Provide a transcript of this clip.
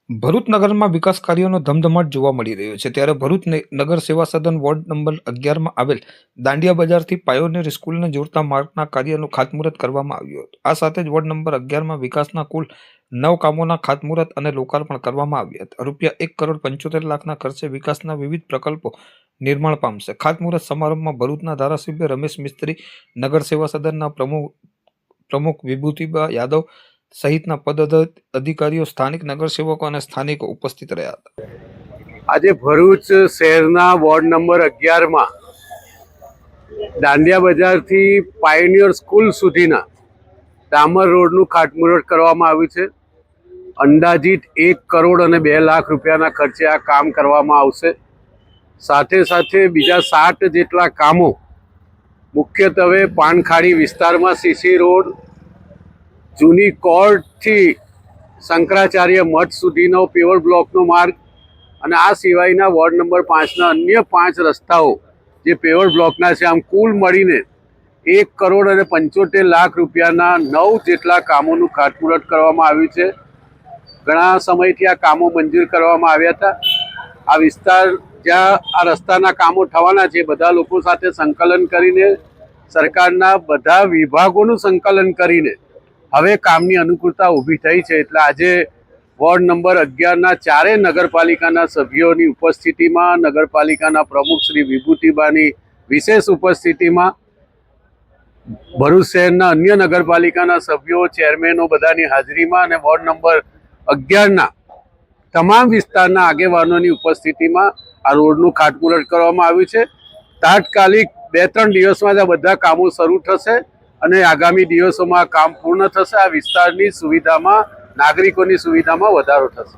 ભરૂચ નગરમાં વિકાસ કાર્યોનો ધમધમાટ જોવા મળી રહ્યો છે ત્યારે ભરૂચ નગર સેવા સદન વોર્ડ નંબર 11માં આવેલ દાંડિયા બજારથી પાયોનિયર સ્કૂલને જોડતા માર્ગના કાર્યનું ખાતમુહૂર્ત કરવામાં આવ્યું હતું। આ સાથે જ વોર્ડ નંબર 11માં વિકાસના કુલ 9 કામોના ખાતમુહૂર્ત અને લોકાર્પણ કરવામાં આવ્યા હતા। ₹1,75,00,000ના ખર્ચે વિકાસના વિવિધ પ્રકલ્પો નિર્માણ પામશે। ખાતમુહૂર્ત સમારંભમાં ભરૂચના ધારાસભ્ય રમેશ મિસ્ત્રી, નગર સેવા સદનના પ્રમુખ વિભૂતિબા યાદવ સહિતના પદ અધિકારીઓ, સ્થાનિક નગરસેવકો અને સ્થાનિકો ઉપસ્થિત રહ્યા હતા। આજે ભરૂચ શહેરના વોર્ડ નંબર 11માં દાંડિયા બજારથી પાયોનિયર સ્કૂલ સુધીના ડામર રોડનું ખાતમુહૂર્ત કરવામાં આવ્યું છે। અંદાજિત 1 કરોડ અને 2 લાખ રૂપિયાના ખર્ચે આ કામ કરવામાં આવશે। સાથે સાથે બીજા 60 જેટલા કામો મુખ્યત્વે પાનખાડી વિસ્તારમાં સીસી રોડ, જૂની કોર્ટથી શંકરાચાર્ય મઠ સુધીનો પેવર બ્લોકનો માર્ગ અને આ સિવાયના વોર્ડ નંબર 5ના અન્ય 5 રસ્તાઓ જે પેવર બ્લોકના છે, આમ કુલ મળીને 1 કરોડ અને 75 લાખ રૂપિયાના 9 જેટલા કામોનું ખાતમુહૂર્ત કરવામાં આવ્યું છે। ઘણા સમયથી આ કામો મંજૂર કરવામાં આવ્યા હતા। આ વિસ્તાર જ્યાં આ રસ્તાના કામો થવાના છે, બધા લોકો સાથે સંકલન કરીને, સરકારના બધા વિભાગોનું સંકલન કરીને હવે કામની અનુકૂળતા ઊભી થઈ છે। એટલે આજે વોર્ડ નંબર 11ના ચારેય નગરપાલિકાના સભ્યોની ઉપસ્થિતિમાં, નગરપાલિકાના પ્રમુખ શ્રી વિભૂતિબાની વિશેષ ઉપસ્થિતિમાં, ભરૂચ શહેરના અન્ય નગરપાલિકાના સભ્યો, ચેરમેનો બધાની હાજરીમાં અને વોર્ડ નંબર 11ના તમામ વિસ્તારના આગેવાનોની ઉપસ્થિતિમાં આ રોડનું ખાતમુહૂર્ત કરવામાં આવ્યું છે। તાત્કાલિક 2-3 દિવસમાં જ આ બધા કામો શરૂ થશે અને આગામી દિવસોમાં કામ પૂર્ણ થશે। આ વિસ્તારની સુવિધામાં, નાગરિકોની સુવિધામાં વધારો થશે।